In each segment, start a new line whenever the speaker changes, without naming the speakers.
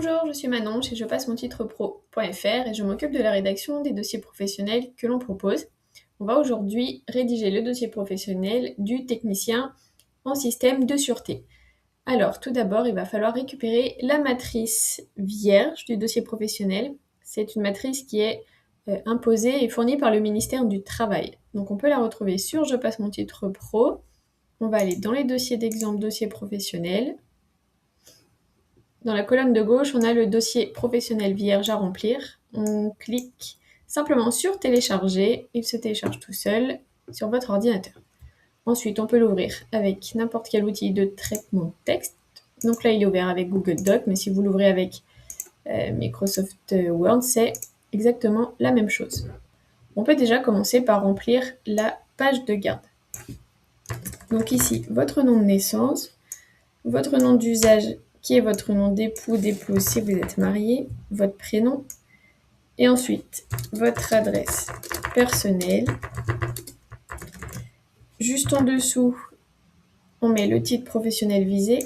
Bonjour, je suis Manon chez Je passe mon titre pro.fr et je m'occupe de la rédaction des dossiers professionnels que l'on propose. On va aujourd'hui rédiger le dossier professionnel du technicien en système de sûreté. Alors, tout d'abord, il va falloir récupérer la matrice vierge du dossier professionnel. C'est une matrice qui est imposée et fournie par le ministère du Travail. Donc, on peut la retrouver sur Je passe mon titre pro. On va aller dans les dossiers d'exemple, dossier professionnel. Dans la colonne de gauche, on a le dossier professionnel vierge à remplir. On clique simplement sur télécharger. Il se télécharge tout seul sur votre ordinateur. Ensuite, on peut l'ouvrir avec n'importe quel outil de traitement de texte. Donc là, il est ouvert avec Google Docs, mais si vous l'ouvrez avec Microsoft Word, c'est exactement la même chose. On peut déjà commencer par remplir la page de garde. Donc ici, votre nom de naissance, votre nom d'usage qui est votre nom d'époux, d'épouse si vous êtes marié, votre prénom, et ensuite votre adresse personnelle. Juste en dessous, on met le titre professionnel visé,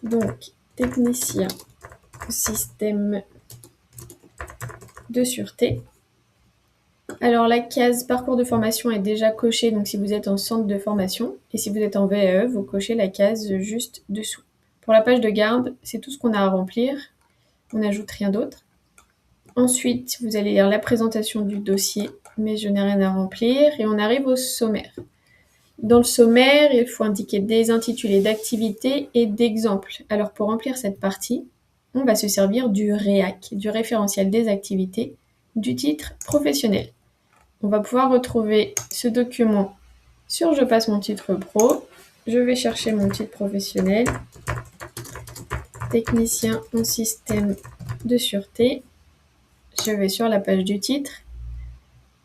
donc technicien système de sûreté. Alors la case parcours de formation est déjà cochée, donc si vous êtes en centre de formation, et si vous êtes en VAE, vous cochez la case juste dessous. Pour la page de garde, c'est tout ce qu'on a à remplir, on n'ajoute rien d'autre. Ensuite, vous allez lire la présentation du dossier, mais je n'ai rien à remplir, et on arrive au sommaire. Dans le sommaire, il faut indiquer des intitulés d'activités et d'exemples. Alors pour remplir cette partie, on va se servir du REAC, du référentiel des activités, du titre professionnel. On va pouvoir retrouver ce document sur Je passe mon titre pro. Je vais chercher mon titre professionnel, technicien en système de sûreté. Je vais sur la page du titre.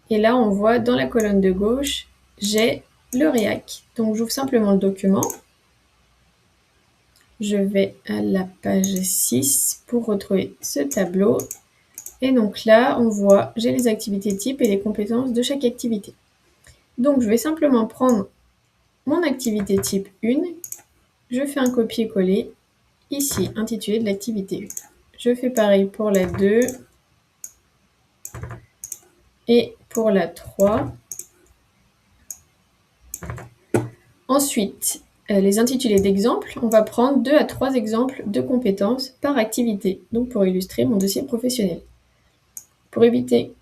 Et là, on voit dans la colonne de gauche, j'ai le REAC. Donc, j'ouvre simplement le document. Je vais à la page 6 pour retrouver ce tableau. Et donc là, on voit, j'ai les activités types et les compétences de chaque activité. Donc, je vais simplement prendre mon activité type 1. Je fais un copier-coller. Ici, intitulé de l'activité 1. Je fais pareil pour la 2 et pour la 3. Ensuite, les intitulés d'exemples, on va prendre 2 à 3 exemples de compétences par activité, donc pour illustrer mon dossier professionnel. Pour éviter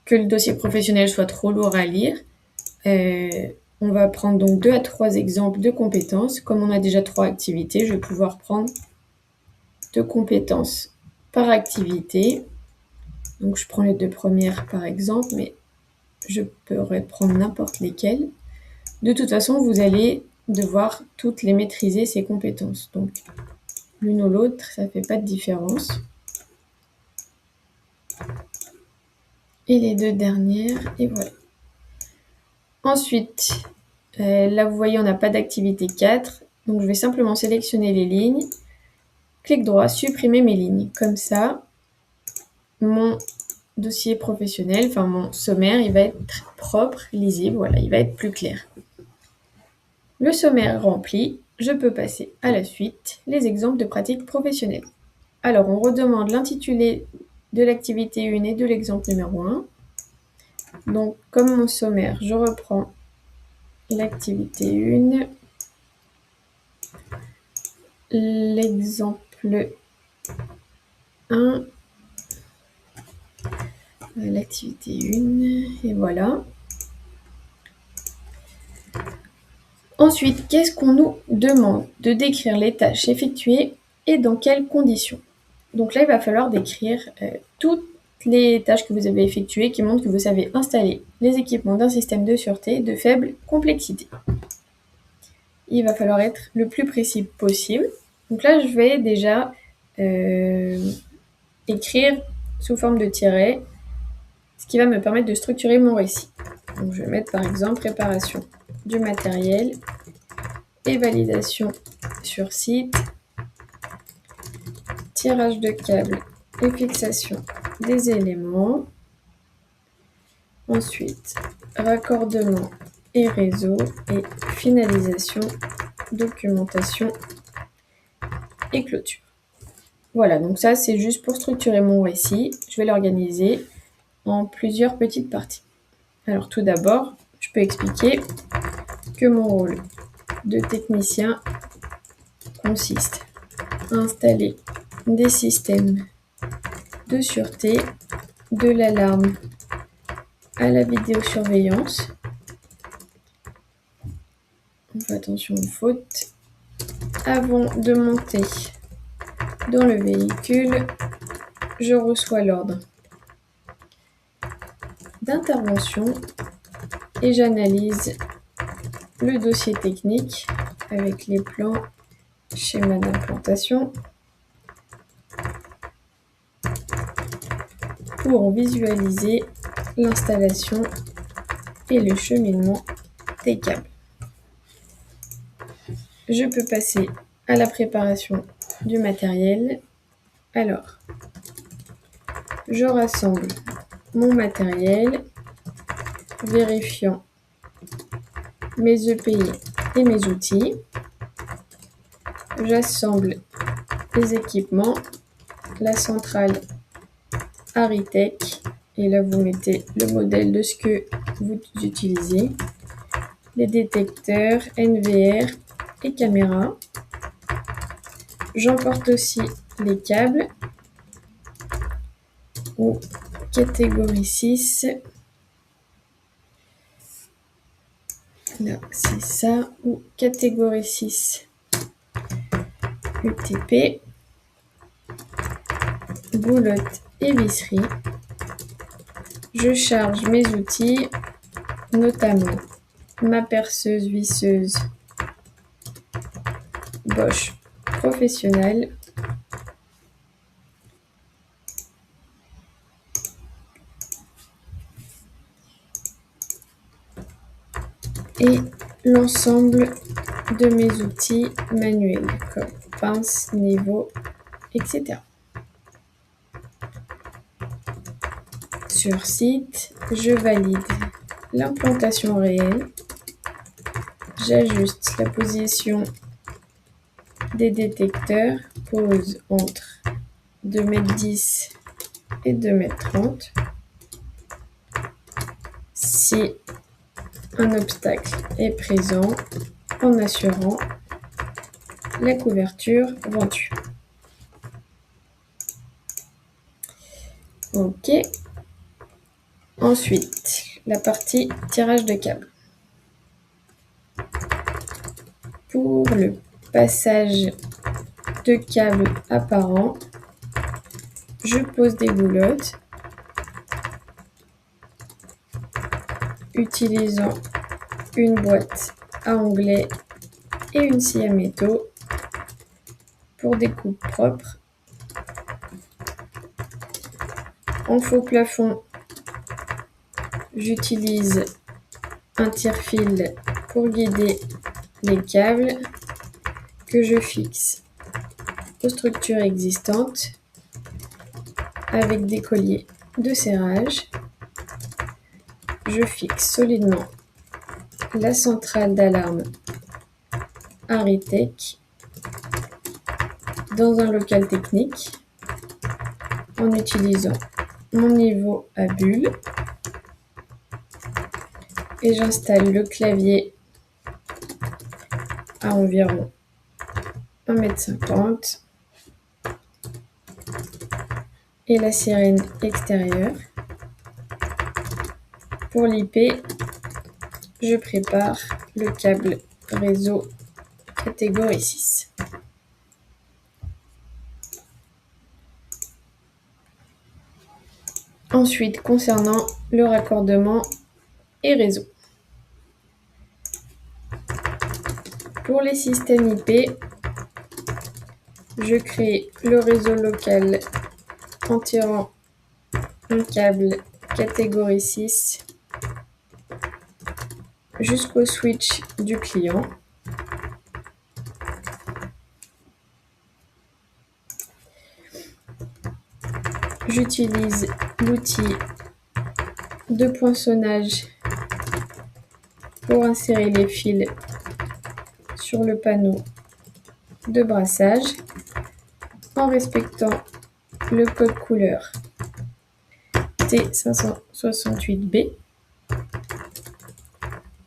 que le dossier professionnel soit trop lourd à lire, on va prendre donc 2 à 3 exemples de compétences. Comme on a déjà 3 activités, je vais pouvoir prendre 2 compétences par activité. Donc je prends les 2 premières par exemple, mais je pourrais prendre n'importe lesquelles. De toute façon, vous allez devoir toutes les maîtriser, ces compétences. Donc, l'une ou l'autre, ça ne fait pas de différence. Et les 2 dernières, et voilà. Ensuite, là, vous voyez, on n'a pas d'activité 4. Donc, je vais simplement sélectionner les lignes. Clic droit, supprimer mes lignes. Comme ça, mon dossier professionnel, enfin mon sommaire, il va être propre, lisible, voilà, il va être plus clair. Le sommaire rempli, je peux passer à la suite, les exemples de pratiques professionnelles. Alors, on redemande l'intitulé de l'activité 1 et de l'exemple numéro 1. Donc, comme mon sommaire, je reprends l'activité 1, l'exemple 1, l'activité 1, et voilà. Ensuite, qu'est-ce qu'on nous demande? De décrire les tâches effectuées et dans quelles conditions. Donc là, il va falloir décrire toutes les tâches que vous avez effectuées qui montrent que vous savez installer les équipements d'un système de sûreté de faible complexité. Il va falloir être le plus précis possible. Donc là, je vais déjà écrire sous forme de tiret, ce qui va me permettre de structurer mon récit. Donc je vais mettre par exemple préparation du matériel et validation sur site, tirage de câbles et fixation des éléments. Ensuite, raccordement et réseau et finalisation, documentation et clôture. Voilà, donc ça c'est juste pour structurer mon récit. Je vais l'organiser en plusieurs petites parties. Alors tout d'abord, je peux expliquer que mon rôle de technicien consiste à installer des systèmes de sûreté, de l'alarme à la vidéosurveillance. On fait attention aux fautes. Avant de monter dans le véhicule, je reçois l'ordre d'intervention et j'analyse le dossier technique avec les plans, schéma d'implantation pour visualiser l'installation et le cheminement des câbles. Je peux passer à la préparation du matériel. Alors, je rassemble mon matériel, vérifiant mes EPI et mes outils. J'assemble les équipements, la centrale Aritech, et là vous mettez le modèle de ce que vous utilisez, les détecteurs, NVR et caméras. J'emporte aussi les câbles ou catégorie 6. Là, c'est ça, ou catégorie 6 UTP, boulotte et visserie. Je charge mes outils, notamment ma perceuse visseuse Bosch professionnelle, et l'ensemble de mes outils manuels comme pince, niveau, etc. Sur site, je valide l'implantation réelle, j'ajuste la position des détecteurs, pose entre 2,10 m et 2,30 m. Si un obstacle est présent, en assurant la couverture ventue. Ok. Ensuite, la partie tirage de câbles. Pour le passage de câbles apparents, je pose des boulottes utilisant une boîte à onglets et une scie à métaux pour des coupes propres. En faux plafond, j'utilise un tire-fil pour guider les câbles que je fixe aux structures existantes avec des colliers de serrage. Je fixe solidement la centrale d'alarme Aritech dans un local technique en utilisant mon niveau à bulle et j'installe le clavier à environ 1,50 m et la sirène extérieure. Pour l'IP, je prépare le câble réseau catégorie 6. Ensuite, concernant le raccordement et réseau. Pour les systèmes IP, je crée le réseau local en tirant un câble catégorie 6 jusqu'au switch du client. J'utilise l'outil de poinçonnage pour insérer les fils sur le panneau de brassage. en respectant le code couleur T568B.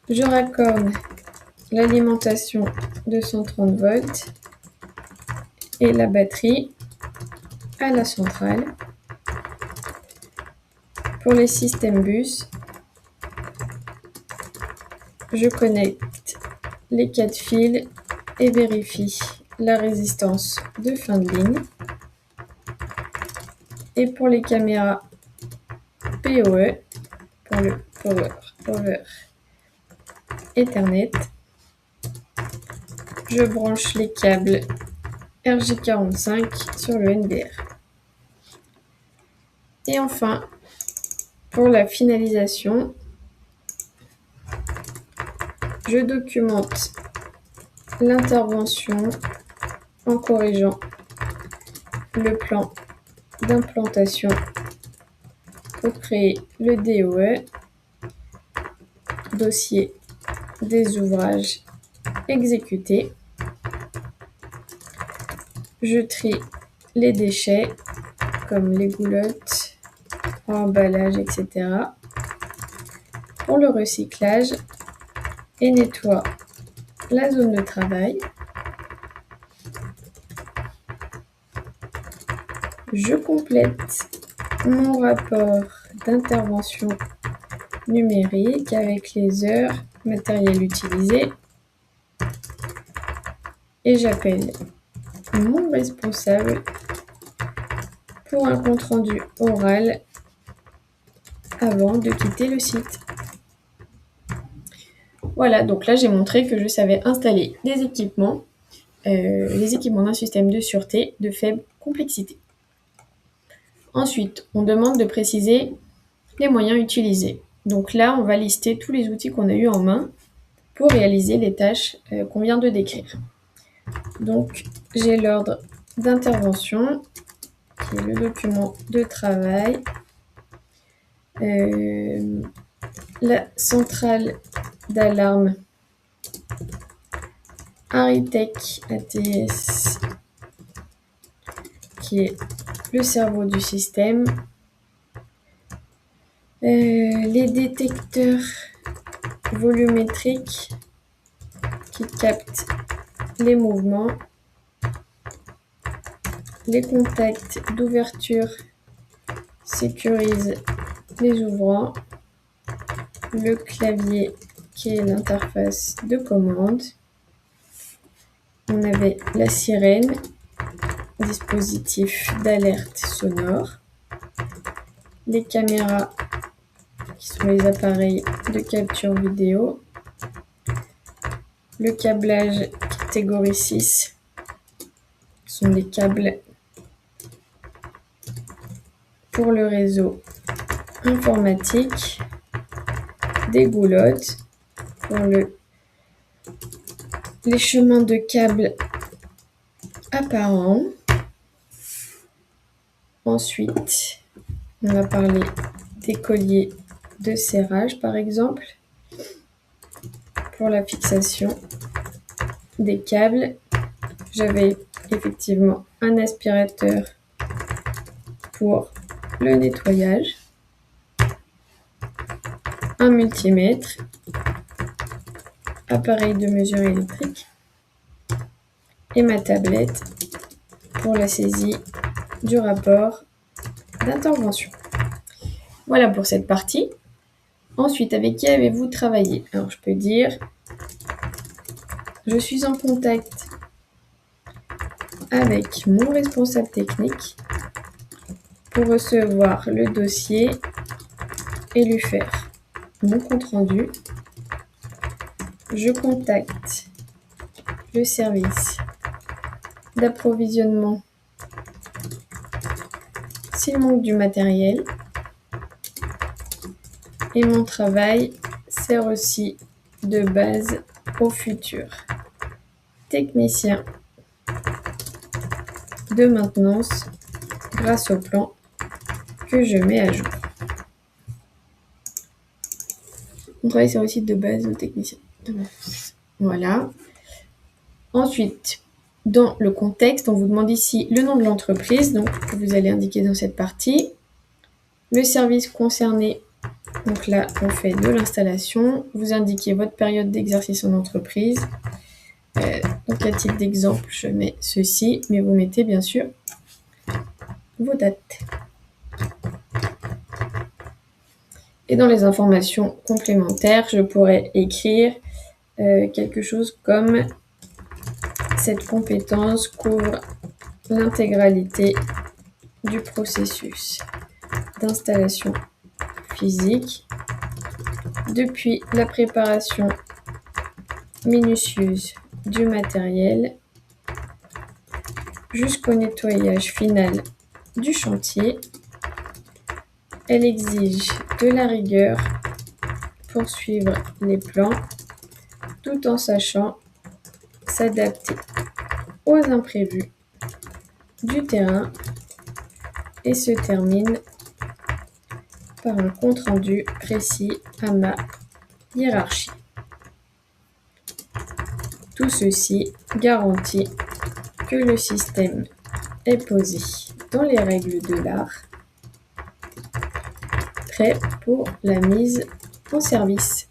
Je raccorde l'alimentation de 130 volts et la batterie à la centrale. Pour les systèmes bus, je connecte les 4 fils et vérifie la résistance de fin de ligne. Et pour les caméras PoE, pour le Power Ethernet, je branche les câbles RJ45 sur le NBR. Et enfin, pour la finalisation, je documente l'intervention en corrigeant le plan d'implantation pour créer le DOE, dossier des ouvrages exécutés. Je trie les déchets comme les goulottes, emballage, etc. pour le recyclage et nettoie la zone de travail. Je complète mon rapport d'intervention numérique avec les heures, matériel utilisé et j'appelle mon responsable pour un compte-rendu oral avant de quitter le site. Voilà, donc là j'ai montré que je savais installer les équipements d'un système de sûreté de faible complexité. Ensuite, on demande de préciser les moyens utilisés. Donc là, on va lister tous les outils qu'on a eu en main pour réaliser les tâches qu'on vient de décrire. Donc, j'ai l'ordre d'intervention, qui est le document de travail, la centrale d'alarme Aritech ATS, qui est le cerveau du système, les détecteurs volumétriques qui captent les mouvements, les contacts d'ouverture sécurisent les ouvrants, le clavier qui est l'interface de commande. On avait la sirène, dispositif d'alerte sonore, les caméras qui sont les appareils de capture vidéo, le câblage catégorie 6 sont des câbles pour le réseau informatique, des goulottes pour les chemins de câbles apparents. Ensuite, on va parler des colliers de serrage par exemple pour la fixation des câbles. J'avais effectivement un aspirateur pour le nettoyage, un multimètre, appareil de mesure électrique et ma tablette pour la saisie du rapport d'intervention. Voilà pour cette partie. Ensuite, avec qui avez-vous travaillé? Alors, je peux dire, je suis en contact avec mon responsable technique pour recevoir le dossier et lui faire mon compte-rendu. Je contacte le service d'approvisionnement s'il manque du matériel. Et mon travail sert aussi de base aux futurs techniciens de maintenance grâce au plan que je mets à jour. Mon travail sert aussi de base aux techniciens de maintenance. Voilà. Ensuite, dans le contexte, on vous demande ici le nom de l'entreprise, donc que vous allez indiquer dans cette partie. Le service concerné, donc là, on fait de l'installation. Vous indiquez votre période d'exercice en entreprise. Donc à titre d'exemple, je mets ceci, mais vous mettez bien sûr vos dates. Et dans les informations complémentaires, je pourrais écrire quelque chose comme cette compétence couvre l'intégralité du processus d'installation physique, depuis la préparation minutieuse du matériel jusqu'au nettoyage final du chantier. Elle exige de la rigueur pour suivre les plans tout en sachant s'adapter aux imprévus du terrain et se termine par un compte-rendu précis à ma hiérarchie. Tout ceci garantit que le système est posé dans les règles de l'art, prêt pour la mise en service.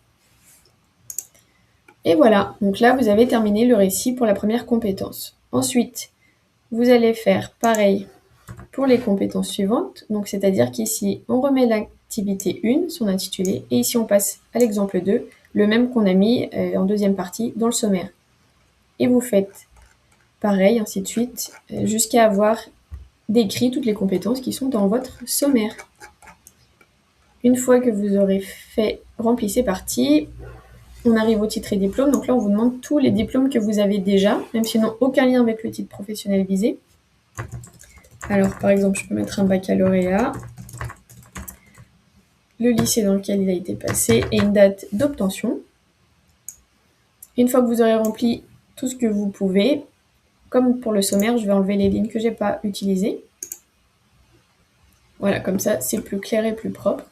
Et voilà, donc là vous avez terminé le récit pour la première compétence. Ensuite, vous allez faire pareil pour les compétences suivantes, donc c'est-à-dire qu'ici on remet l'activité 1, son intitulé, et ici on passe à l'exemple 2, le même qu'on a mis en deuxième partie dans le sommaire. Et vous faites pareil, ainsi de suite, jusqu'à avoir décrit toutes les compétences qui sont dans votre sommaire. Une fois que vous aurez rempli ces parties, on arrive au titre et diplôme. Donc là, on vous demande tous les diplômes que vous avez déjà, même s'ils n'ont aucun lien avec le titre professionnel visé. Alors, par exemple, je peux mettre un baccalauréat, le lycée dans lequel il a été passé et une date d'obtention. Une fois que vous aurez rempli tout ce que vous pouvez, comme pour le sommaire, je vais enlever les lignes que je n'ai pas utilisées. Voilà, comme ça, c'est plus clair et plus propre.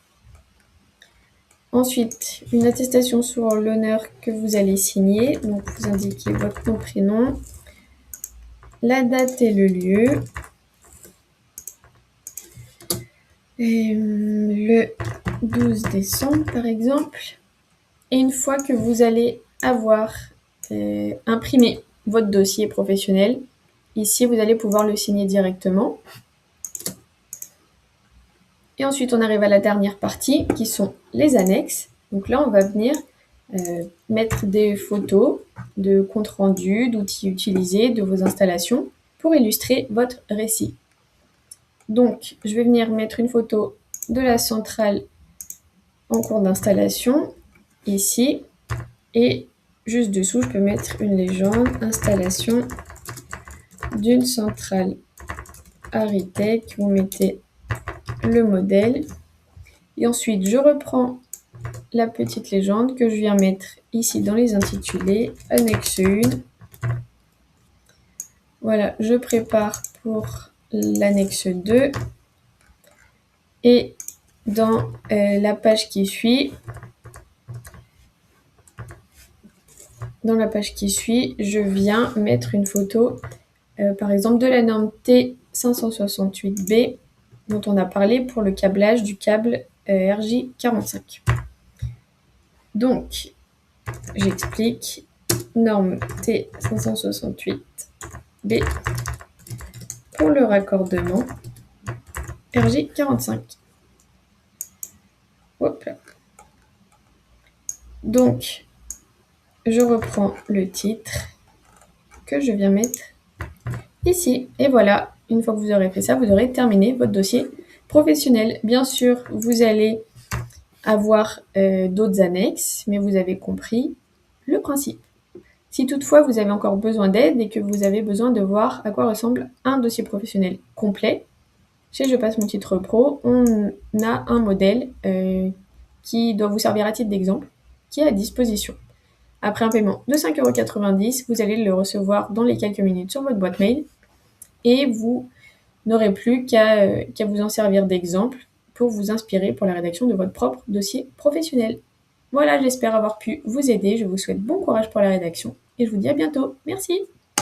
Ensuite, une attestation sur l'honneur que vous allez signer. Donc, vous indiquez votre nom, prénom, la date et le lieu. Et le 12 décembre, par exemple. Et une fois que vous allez avoir imprimé votre dossier professionnel, ici, vous allez pouvoir le signer directement. Et ensuite, on arrive à la dernière partie, qui sont les annexes. Donc là, on va venir mettre des photos de compte rendu, d'outils utilisés, de vos installations, pour illustrer votre récit. Donc, je vais venir mettre une photo de la centrale en cours d'installation, ici, et juste dessous, je peux mettre une légende, installation d'une centrale Aritech, vous mettez le modèle, et ensuite, je reprends la petite légende que je viens mettre ici dans les intitulés, annexe 1. Voilà, je prépare pour l'annexe 2. Et dans la page qui suit, je viens mettre une photo, par exemple, de la norme T568B dont on a parlé pour le câblage du câble RJ45. Donc, j'explique, norme T568B pour le raccordement RJ45. Hop là. Donc, je reprends le titre que je viens mettre ici. Et voilà, une fois que vous aurez fait ça, vous aurez terminé votre dossier professionnel. Bien sûr, vous allez avoir d'autres annexes, mais vous avez compris le principe. Si toutefois vous avez encore besoin d'aide et que vous avez besoin de voir à quoi ressemble un dossier professionnel complet, chez Je passe mon titre pro, on a un modèle qui doit vous servir à titre d'exemple, qui est à disposition. Après un paiement de 5,90 €, vous allez le recevoir dans les quelques minutes sur votre boîte mail et vous n'aurez plus qu'à vous en servir d'exemple pour vous inspirer pour la rédaction de votre propre dossier professionnel. Voilà, j'espère avoir pu vous aider. Je vous souhaite bon courage pour la rédaction et je vous dis à bientôt. Merci.